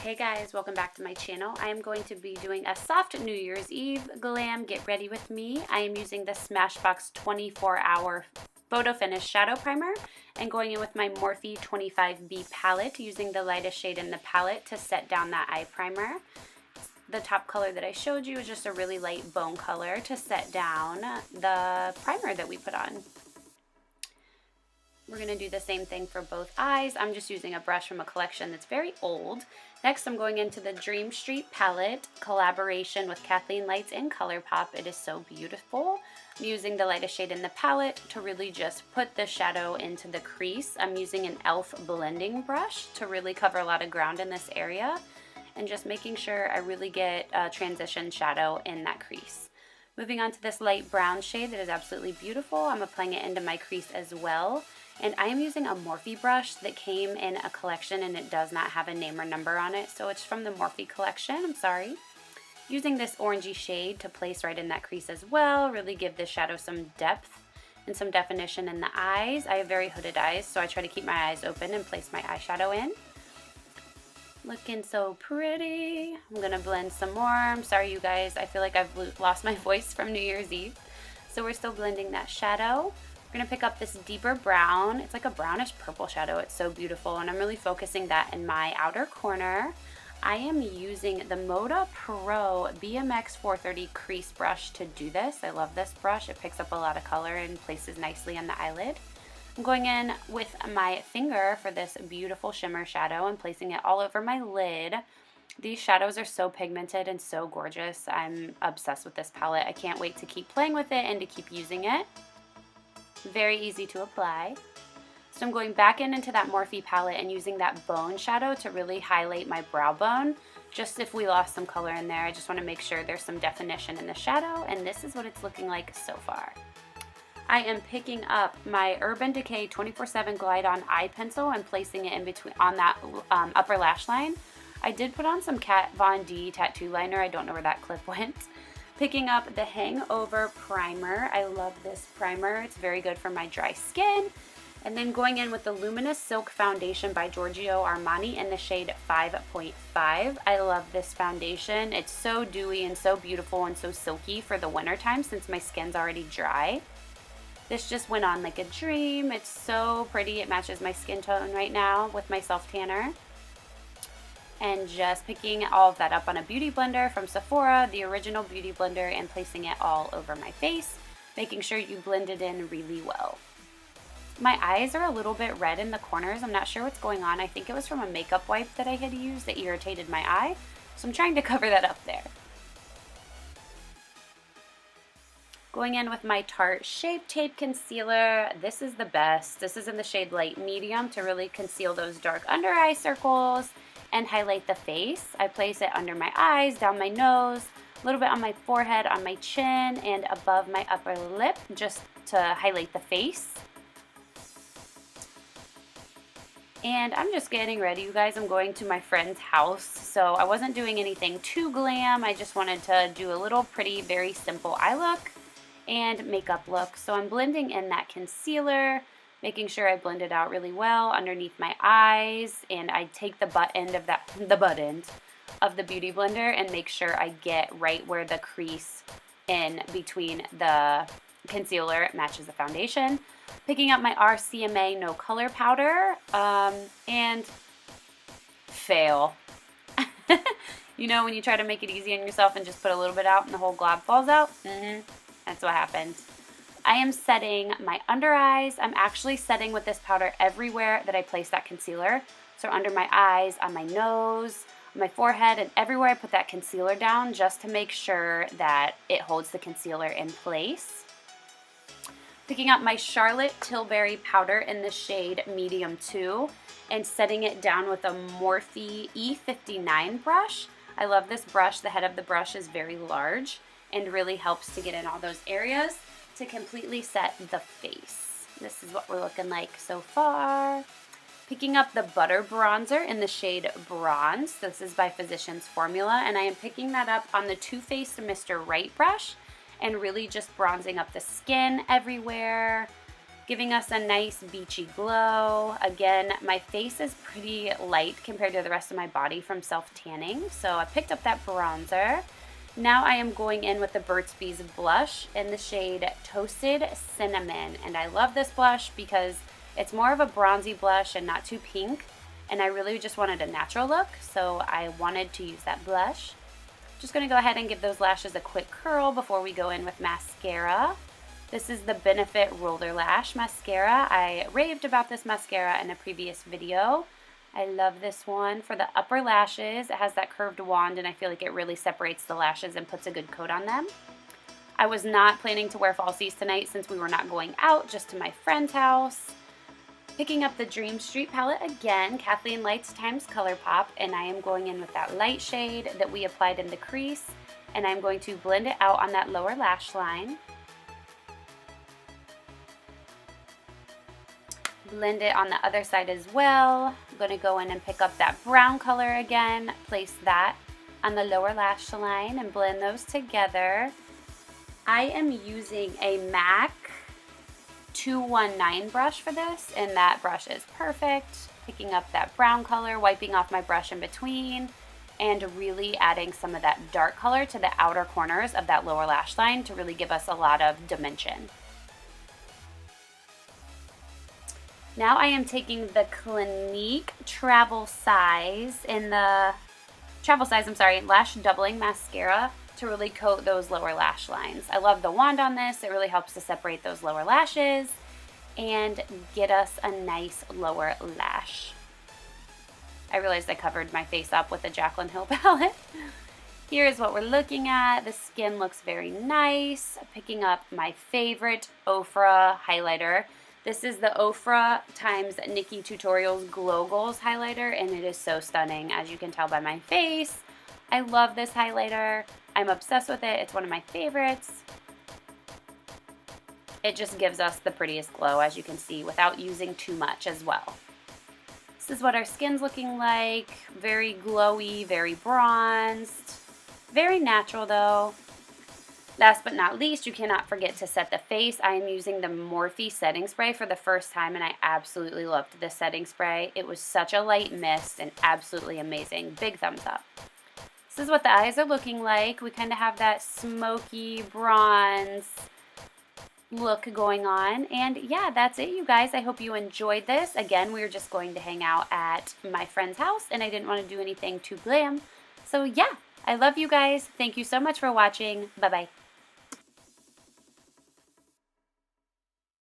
Hey guys, welcome back to my channel. I am going to be doing a soft New Year's Eve glam get ready with me. I am using the Smashbox 24-hour photo finish shadow primer and going in with my Morphe 25B palette, using the lightest shade in the palette to set down that eye primer. The top color that I showed you is just a really light bone color to set down the primer that we put on. We're going to do the same thing for both eyes. I'm just using a brush from a collection that's very old. Next, I'm going into the Dream Street palette, collaboration with Kathleen Lights and ColourPop. It is so beautiful. I'm using the lightest shade in the palette to really just put the shadow into the crease. I'm using an e.l.f. blending brush to really cover a lot of ground in this area and just making sure I really get a transition shadow in that crease. Moving on to this light brown shade that is absolutely beautiful. I'm applying it into my crease as well. And I am using a Morphe brush that came in a collection and it does not have a name or number on it. So it's from the Morphe collection, I'm sorry. Using this orangey shade to place right in that crease as well, really give this shadow some depth and some definition in the eyes. I have very hooded eyes, so I try to keep my eyes open and place my eyeshadow in. Looking so pretty. I'm gonna blend some more. I'm sorry you guys, I feel like I've lost my voice from New Year's Eve. So we're still blending that shadow. We're going to pick up this deeper brown. It's like a brownish purple shadow. It's so beautiful, and I'm really focusing that in my outer corner. I am using the Mota Pro BMX 430 crease brush to do this. I love this brush. It picks up a lot of color and places nicely on the eyelid. I'm going in with my finger for this beautiful shimmer shadow and placing it all over my lid. These shadows are so pigmented and so gorgeous. I'm obsessed with this palette. I can't wait to keep playing with it and to keep using it. Very easy to apply. So I'm going back into that Morphe palette and using that bone shadow to really highlight my brow bone. Just if we lost some color in there, I just want to make sure there's some definition in the shadow, and this is what it's looking like so far. I am picking up my Urban Decay 24/7 Glide On Eye Pencil and placing it in between on that upper lash line. I did put on some Kat Von D tattoo liner. I don't know where that clip went. Picking up the Hangover Primer. I love this primer. It's very good for my dry skin. And then going in with the Luminous Silk Foundation by Giorgio Armani in the shade 5.5. I love this foundation. It's so dewy and so beautiful and so silky for the winter time since my skin's already dry. This just went on like a dream. It's so pretty. It matches my skin tone right now with my self tanner. And just picking all of that up on a beauty blender from Sephora, the original beauty blender, and placing it all over my face, making sure you blend it in really well. My eyes are a little bit red in the corners. I'm not sure what's going on. I think it was from a makeup wipe that I had used that irritated my eye, so I'm trying to cover that up there. Going in with my Tarte Shape Tape Concealer. This is the best. This is in the shade Light Medium to really conceal those dark under eye circles and highlight the face. I place it under my eyes, down my nose, a little bit on my forehead, on my chin, and above my upper lip, just to highlight the face. And I'm just getting ready, you guys. I'm going to my friend's house, so I wasn't doing anything too glam. I just wanted to do a little pretty, very simple eye look and makeup look. So I'm blending in that concealer, making sure I blend it out really well underneath my eyes, and I take the butt end of the beauty blender and make sure I get right where the crease in between the concealer matches the foundation. Picking up my RCMA No Color Powder, and fail. You know when you try to make it easy on yourself and just put a little bit out and the whole glob falls out? That's what happened. I am setting my under eyes. I'm actually setting with this powder everywhere that I place that concealer. So under my eyes, on my nose, on my forehead, and everywhere I put that concealer down, just to make sure that it holds the concealer in place. Picking up my Charlotte Tilbury powder in the shade Medium 2 and setting it down with a Morphe E59 brush. I love this brush. The head of the brush is very large and really helps to get in all those areas to completely set the face. This is what we're looking like so far. Picking up the Butter Bronzer in the shade Bronze. This is by Physicians Formula, and I am picking that up on the Too Faced Mr. Right brush and really just bronzing up the skin everywhere, giving us a nice beachy glow. Again, my face is pretty light compared to the rest of my body from self-tanning, so I picked up that bronzer. Now I am going in with the Burt's Bees blush in the shade Toasted Cinnamon, and I love this blush because it's more of a bronzy blush and not too pink, and I really just wanted a natural look, so I wanted to use that blush. Just going to go ahead and give those lashes a quick curl before we go in with mascara. This is the Benefit Roller Lash Mascara. I raved about this mascara in a previous video. I love this one for the upper lashes. It has that curved wand and I feel like it really separates the lashes and puts a good coat on them. I was not planning to wear falsies tonight since we were not going out, just to my friend's house. Picking up the Dream Street palette again, Kathleen Lights times ColourPop, and I am going in with that light shade that we applied in the crease, and I'm going to blend it out on that lower lash line. Blend it on the other side as well. I'm going to go in and pick up that brown color again, place that on the lower lash line and blend those together. I am using a MAC 219 brush for this, and that brush is perfect. Picking up that brown color, wiping off my brush in between, and really adding some of that dark color to the outer corners of that lower lash line to really give us a lot of dimension. Now I am taking the Clinique Travel Size Lash Doubling Mascara to really coat those lower lash lines. I love the wand on this. It really helps to separate those lower lashes and get us a nice lower lash. I realized I covered my face up with the Jaclyn Hill palette. Here is what we're looking at. The skin looks very nice. Picking up my favorite Ofra highlighter. This is the Ofra times Nikki Tutorials Glow Goals highlighter, and it is so stunning, as you can tell by my face. I love this highlighter. I'm obsessed with it. It's one of my favorites. It just gives us the prettiest glow, as you can see, without using too much as well. This is what our skin's looking like. Very glowy, very bronzed. Very natural though. Last but not least, you cannot forget to set the face. I am using the Morphe setting spray for the first time, and I absolutely loved this setting spray. It was such a light mist and absolutely amazing. Big thumbs up. This is what the eyes are looking like. We kind of have that smoky bronze look going on. And yeah, that's it, you guys. I hope you enjoyed this. Again, we were just going to hang out at my friend's house, and I didn't want to do anything too glam. So yeah, I love you guys. Thank you so much for watching. Bye-bye.